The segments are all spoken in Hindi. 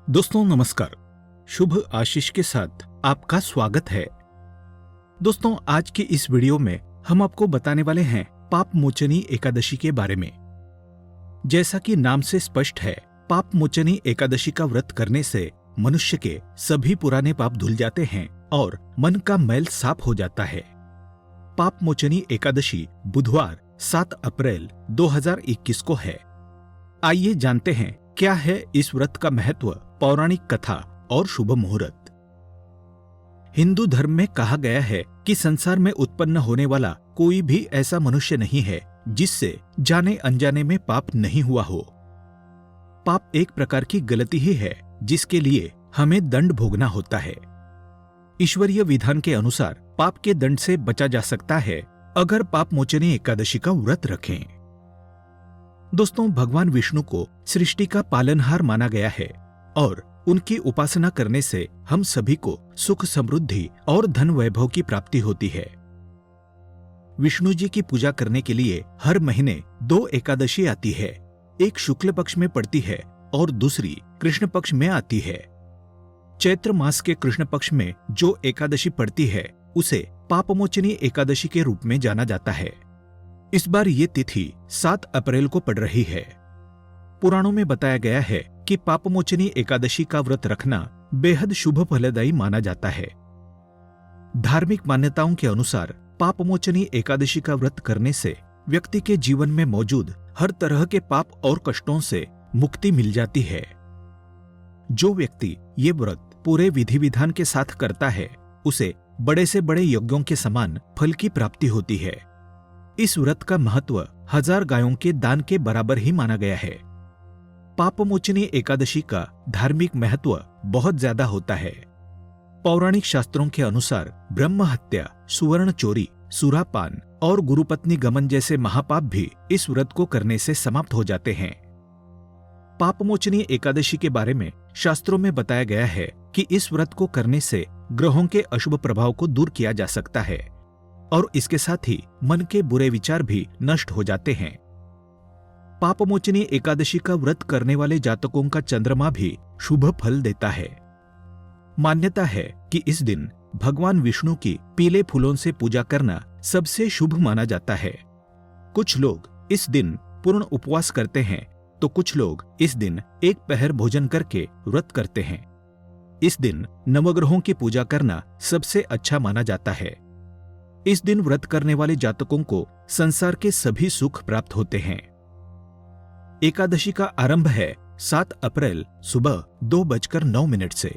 दोस्तों नमस्कार। शुभ आशीष के साथ आपका स्वागत है। दोस्तों आज की इस वीडियो में हम आपको बताने वाले हैं पाप मोचनी एकादशी के बारे में। जैसा कि नाम से स्पष्ट है, पाप मोचनी एकादशी का व्रत करने से मनुष्य के सभी पुराने पाप धुल जाते हैं और मन का मैल साफ हो जाता है। पाप मोचनी एकादशी बुधवार 7 अप्रैल 2021 को है। आइए जानते हैं क्या है इस व्रत का महत्व, पौराणिक कथा और शुभ मुहूर्त। हिंदू धर्म में कहा गया है कि संसार में उत्पन्न होने वाला कोई भी ऐसा मनुष्य नहीं है जिससे जाने अनजाने में पाप नहीं हुआ हो। पाप एक प्रकार की गलती ही है जिसके लिए हमें दंड भोगना होता है। ईश्वरीय विधान के अनुसार पाप के दंड से बचा जा सकता है अगर पाप मोचनी एकादशी का व्रत रखें। दोस्तों, भगवान विष्णु को सृष्टि का पालनहार माना गया है और उनकी उपासना करने से हम सभी को सुख समृद्धि और धन वैभव की प्राप्ति होती है। विष्णु जी की पूजा करने के लिए हर महीने 2 एकादशी आती है। एक शुक्ल पक्ष में पड़ती है और दूसरी कृष्ण पक्ष में आती है। चैत्र मास के कृष्ण पक्ष में जो एकादशी पड़ती है उसे पापमोचनी एकादशी के रूप में जाना जाता है। इस बार ये तिथि 7 अप्रैल को पड़ रही है। पुराणों में बताया गया है कि पापमोचनी एकादशी का व्रत रखना बेहद शुभ फलदायी माना जाता है। धार्मिक मान्यताओं के अनुसार पापमोचनी एकादशी का व्रत करने से व्यक्ति के जीवन में मौजूद हर तरह के पाप और कष्टों से मुक्ति मिल जाती है। जो व्यक्ति ये व्रत पूरे विधि विधान के साथ करता है उसे बड़े से बड़े यज्ञों के समान फल की प्राप्ति होती है। इस व्रत का महत्व 1000 गायों के दान के बराबर ही माना गया है। पापमोचनी एकादशी का धार्मिक महत्व बहुत ज्यादा होता है। पौराणिक शास्त्रों के अनुसार ब्रह्म हत्या, सुवर्ण चोरी, सुरापान और गुरुपत्नी गमन जैसे महापाप भी इस व्रत को करने से समाप्त हो जाते हैं। पापमोचनी एकादशी के बारे में शास्त्रों में बताया गया है कि इस व्रत को करने से ग्रहों के अशुभ प्रभाव को दूर किया जा सकता है और इसके साथ ही मन के बुरे विचार भी नष्ट हो जाते हैं। पापमोचनी एकादशी का व्रत करने वाले जातकों का चंद्रमा भी शुभ फल देता है। मान्यता है कि इस दिन भगवान विष्णु की पीले फूलों से पूजा करना सबसे शुभ माना जाता है। कुछ लोग इस दिन पूर्ण उपवास करते हैं तो कुछ लोग इस दिन एक पहर भोजन करके व्रत करते हैं। इस दिन नवग्रहों की पूजा करना सबसे अच्छा माना जाता है। इस दिन व्रत करने वाले जातकों को संसार के सभी सुख प्राप्त होते हैं। एकादशी का आरंभ है 7 अप्रैल सुबह 2:09 से।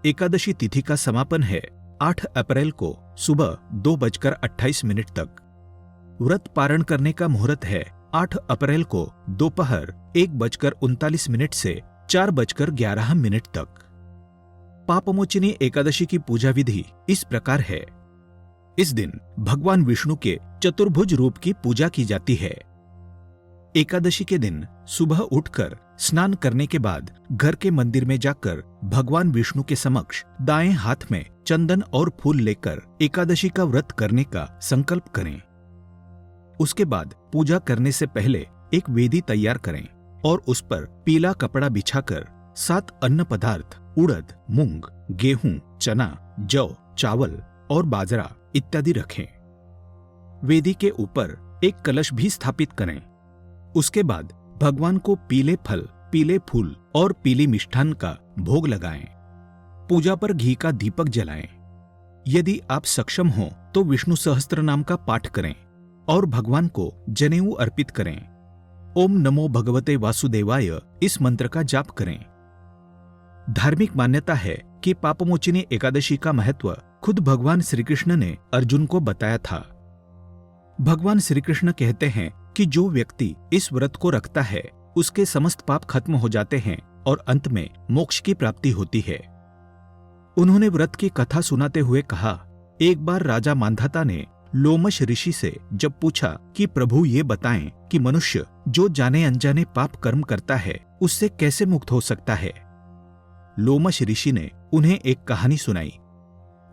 एकादशी तिथि का समापन है 8 अप्रैल को सुबह 2:28 तक। व्रत पारण करने का मुहूर्त है 8 अप्रैल को दोपहर 1:39 से 4:11 तक। पापमोचनी एकादशी की पूजा विधि इस प्रकार है। इस दिन भगवान विष्णु के चतुर्भुज रूप की पूजा की जाती है। एकादशी के दिन सुबह उठकर स्नान करने के बाद घर के मंदिर में जाकर भगवान विष्णु के समक्ष दाएं हाथ में चंदन और फूल लेकर एकादशी का व्रत करने का संकल्प करें। उसके बाद पूजा करने से पहले एक वेदी तैयार करें और उस पर पीला कपड़ा बिछाकर 7 अन्न पदार्थ उड़द, मूंग, गेहूं, चना, जौ, चावल और बाजरा इत्यादि रखें। वेदी के ऊपर एक कलश भी स्थापित करें। उसके बाद भगवान को पीले फल, पीले फूल और पीली मिष्ठान का भोग लगाएं। पूजा पर घी का दीपक जलाएं। यदि आप सक्षम हो तो विष्णु सहस्त्र नाम का पाठ करें और भगवान को जनेऊ अर्पित करें। ओम नमो भगवते वासुदेवाय इस मंत्र का जाप करें। धार्मिक मान्यता है कि पापमोचनी एकादशी का महत्व खुद भगवान श्री कृष्ण ने अर्जुन को बताया था। भगवान श्री कृष्ण कहते हैं कि जो व्यक्ति इस व्रत को रखता है उसके समस्त पाप खत्म हो जाते हैं और अंत में मोक्ष की प्राप्ति होती है। उन्होंने व्रत की कथा सुनाते हुए कहा, एक बार राजा मांधाता ने लोमश ऋषि से जब पूछा कि प्रभु ये बताएं कि मनुष्य जो जाने अनजाने पाप कर्म करता है उससे कैसे मुक्त हो सकता है। लोमश ऋषि ने उन्हें एक कहानी सुनाई।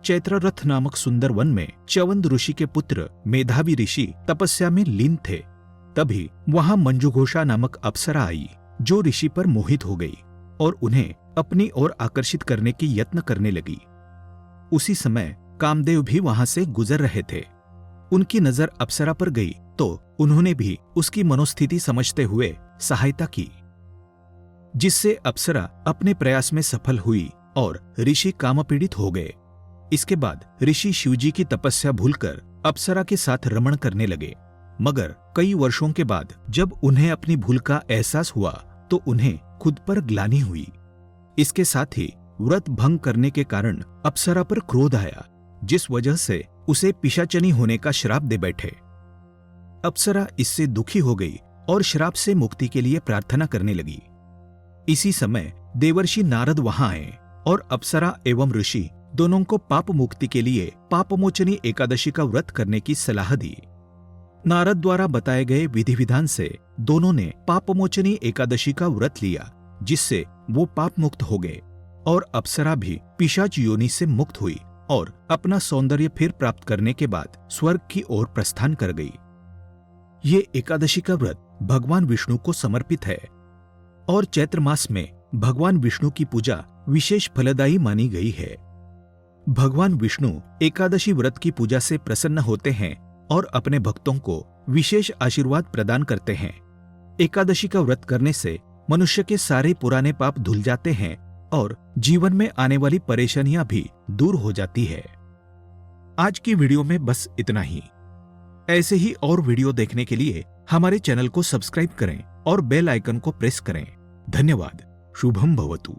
चैत्ररथ नामक सुंदर वन में च्यवंद ऋषि के पुत्र मेधावी ऋषि तपस्या में लीन थे। तभी वहां मंजुघोषा नामक अप्सरा आई जो ऋषि पर मोहित हो गई और उन्हें अपनी ओर आकर्षित करने के यत्न करने लगी। उसी समय कामदेव भी वहां से गुजर रहे थे। उनकी नजर अप्सरा पर गई तो उन्होंने भी उसकी मनोस्थिति समझते हुए सहायता की, जिससे अप्सरा अपने प्रयास में सफल हुई और ऋषि कामपीड़ित हो गए। इसके बाद ऋषि शिवजी की तपस्या भूलकर अप्सरा के साथ रमण करने लगे। मगर कई वर्षों के बाद जब उन्हें अपनी भूल का एहसास हुआ तो उन्हें खुद पर ग्लानि हुई। इसके साथ ही व्रत भंग करने के कारण अप्सरा पर क्रोध आया, जिस वजह से उसे पिशाचनी होने का श्राप दे बैठे। अप्सरा इससे दुखी हो गई और श्राप से मुक्ति के लिए प्रार्थना करने लगी। इसी समय देवर्षि नारद वहां आए और अप्सरा एवं ऋषि दोनों को पाप मुक्ति के लिए पापमोचनी एकादशी का व्रत करने की सलाह दी। नारद द्वारा बताए गए विधि विधान से दोनों ने पापमोचनी एकादशी का व्रत लिया, जिससे वो पाप मुक्त हो गए और अप्सरा भी पिशाच योनि से मुक्त हुई और अपना सौंदर्य फिर प्राप्त करने के बाद स्वर्ग की ओर प्रस्थान कर गई। ये एकादशी का व्रत भगवान विष्णु को समर्पित है और चैत्र मास में भगवान विष्णु की पूजा विशेष फलदायी मानी गई है। भगवान विष्णु एकादशी व्रत की पूजा से प्रसन्न होते हैं और अपने भक्तों को विशेष आशीर्वाद प्रदान करते हैं। एकादशी का व्रत करने से मनुष्य के सारे पुराने पाप धुल जाते हैं और जीवन में आने वाली परेशानियां भी दूर हो जाती है। आज की वीडियो में बस इतना ही। ऐसे ही और वीडियो देखने के लिए हमारे चैनल को सब्सक्राइब करें और बेल आइकन को प्रेस करें। धन्यवाद। शुभम भवतु।